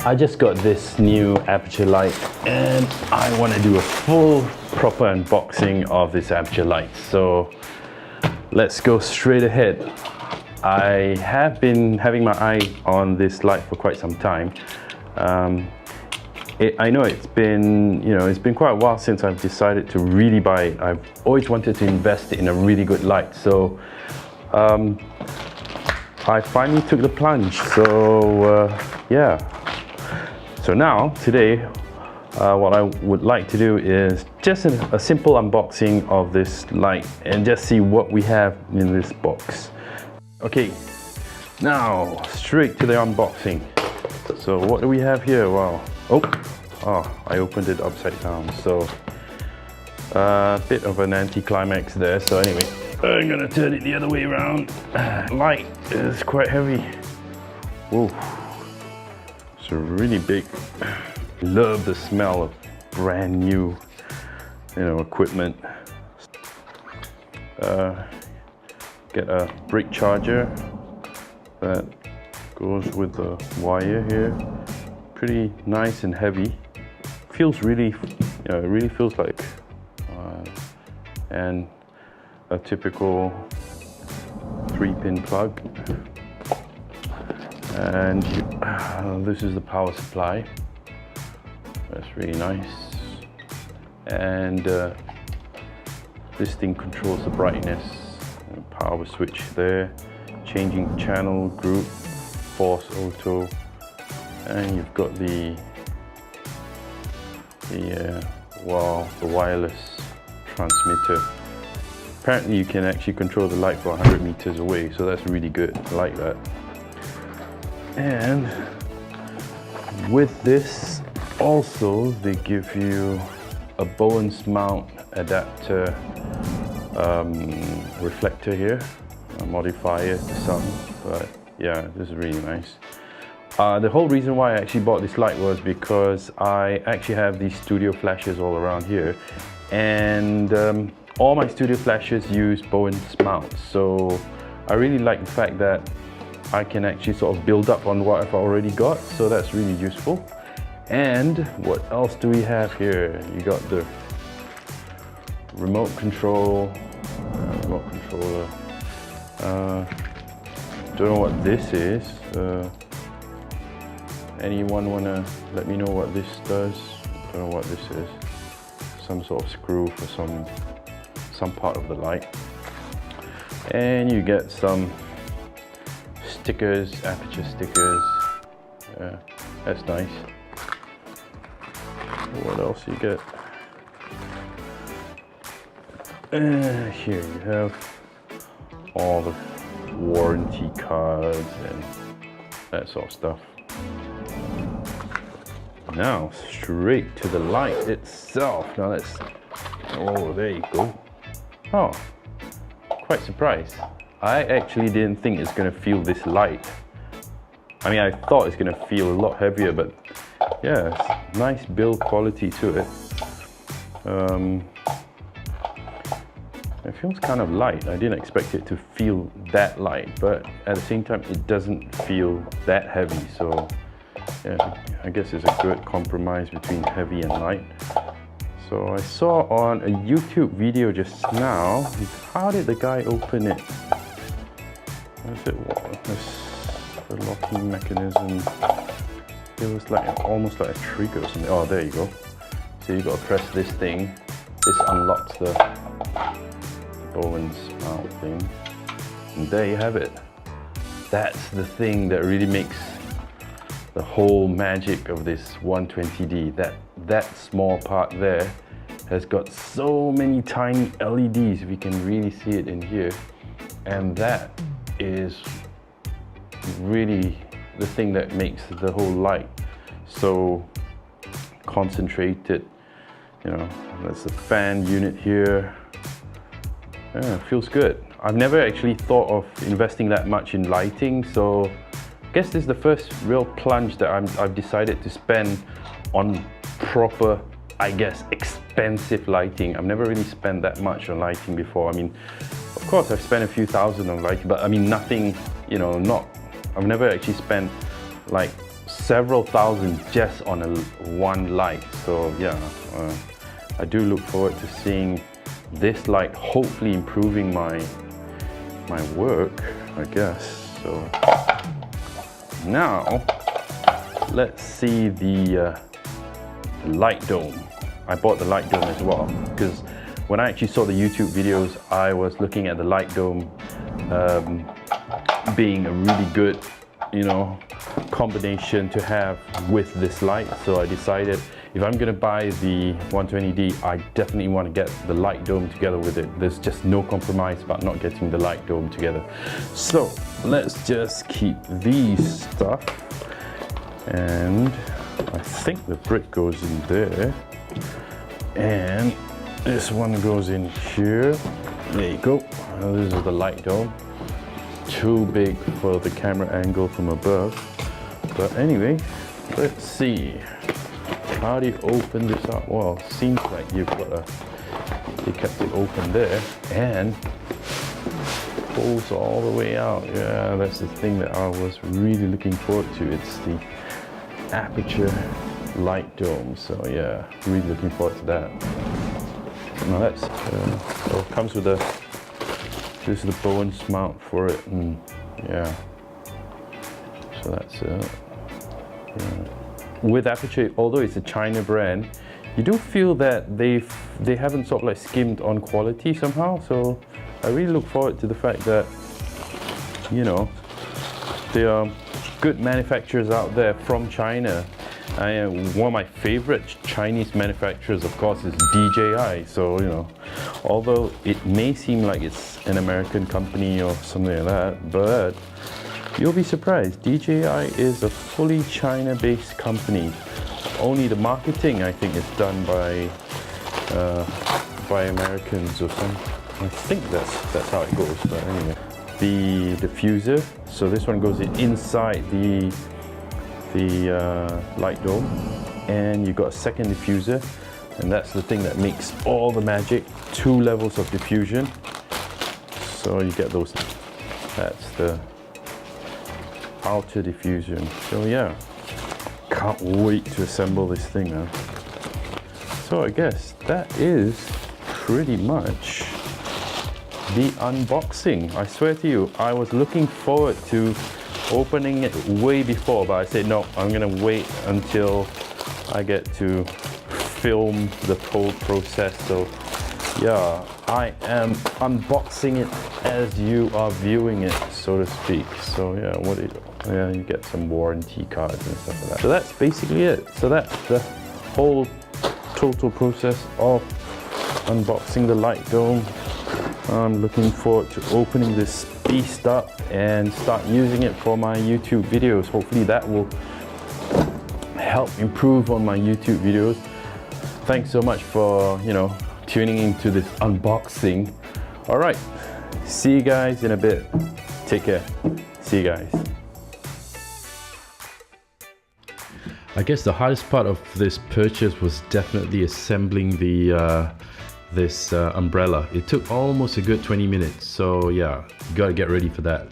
I just got this new Aputure light and I want to do a full proper unboxing of this Aputure light. So let's go straight ahead. I have been having my eye on this light for quite some time. I know it's been quite a while since I've decided to really buy it. I've always wanted to invest in a really good light. So I finally took the plunge. So yeah. So now, today, what I would like to do is just a simple unboxing of this light and just see what we have in this box. Okay, now straight to the unboxing. So what do we have here? Wow. Oh, I opened it upside down. So a bit of an anticlimax there. So anyway, I'm gonna turn it the other way around. Light is quite heavy. Whoa. It's really big. Love the smell of brand new, equipment. Get a brake charger that goes with the wire here. Pretty nice and heavy. Feels really, it really feels like, and a typical 3-pin plug. And this is the power supply. That's really nice. And this thing controls the brightness. Power switch there. Changing channel, group, force, auto. And you've got the wireless transmitter. Apparently you can actually control the light for 100 meters away, so that's really good. I like that. And with this also they give you a Bowens mount adapter reflector here, a modifier to some, but yeah, this is really nice. The whole reason why I actually bought this light was because I actually have these studio flashes all around here, and all my studio flashes use Bowens mounts, so I really like the fact that I can actually sort of build up on what I've already got, so that's really useful. And what else do we have here? You got the remote controller. Don't know what this is. Anyone wanna let me know what this does? Don't know what this is. Some sort of screw for some part of the light. And you get some stickers, Aputure stickers. Yeah, that's nice. What else you get? Here you have all the warranty cards and that sort of stuff. Now straight to the light itself. Now let's, oh, there you go. Oh, quite surprised. I actually didn't think it's going to feel this light. I mean, I thought it's going to feel a lot heavier, but yeah, it's nice build quality to it. It feels kind of light. I didn't expect it to feel that light, but at the same time, it doesn't feel that heavy. So yeah, I guess it's a good compromise between heavy and light. So I saw on a YouTube video just now, how did the guy open it? Is it the locking mechanism? It was like almost like a trigger or something. Oh, there you go. So you got to press this thing. This unlocks the Bowens mount thing, and there you have it. That's the thing that really makes the whole magic of this 120D. That small part there has got so many tiny LEDs. We can really see it in here, and that is really the thing that makes the whole light so concentrated. That's the fan unit here. Yeah, it feels good. I've never actually thought of investing that much in lighting, so I guess this is the first real plunge that I've decided to spend on proper, I guess, expensive lighting. I've never really spent that much on lighting before. I mean, of course I've spent a few thousand on lighting, but I mean nothing, I've never actually spent like several thousand just on one light. So yeah, I do look forward to seeing this light hopefully improving my work, I guess. So now let's see the light dome. I bought the light dome as well because when I actually saw the YouTube videos, I was looking at the light dome being a really good, you know, combination to have with this light. So I decided if I'm gonna buy the 120D, I definitely want to get the light dome together with it. There's just no compromise about not getting the light dome together. So let's just keep these stuff, and I think the brick goes in there, and this one goes in here. There you go. This is the light dome. Too big for the camera angle from above. But anyway, let's see. How do you open this up? Well, seems like you've got they kept it open there and pulls all the way out. Yeah, that's the thing that I was really looking forward to. It's the Aputure light dome. So yeah, really looking forward to that. Now that's so it comes with this is the Bowen's mount for it, and yeah. So that's it. Yeah. With Aputure, although it's a China brand, you do feel that they haven't sort of like skimmed on quality somehow. So I really look forward to the fact that, you know, there are good manufacturers out there from China. One of my favorite Chinese manufacturers, of course, is DJI. So, you know, although it may seem like it's an American company or something like that, but you'll be surprised. DJI is a fully China-based company. Only the marketing, I think, is done by Americans or something. I think that's how it goes. But anyway, the diffuser. So this one goes inside the light dome, and you've got a second diffuser, and that's the thing that makes all the magic. 2 levels of diffusion. So you get those. That's the outer diffusion. So yeah, can't wait to assemble this thing now. So I guess that is pretty much the unboxing. I swear to you, I was looking forward to opening it way before, but I said no, I'm gonna wait until I get to film the whole process. So yeah, I am unboxing it as you are viewing it, so to speak. So yeah, you get some warranty cards and stuff like that. So that's basically it. So that's the whole total process of unboxing the light dome. I'm looking forward to opening this beast up and start using it for my YouTube videos. Hopefully that will help improve on my YouTube videos. Thanks so much for, you know, tuning into this unboxing. All right, see you guys in a bit. Take care. See you guys. I guess the hardest part of this purchase was definitely assembling the this umbrella. It took almost a good 20 minutes, so yeah, you gotta get ready for that.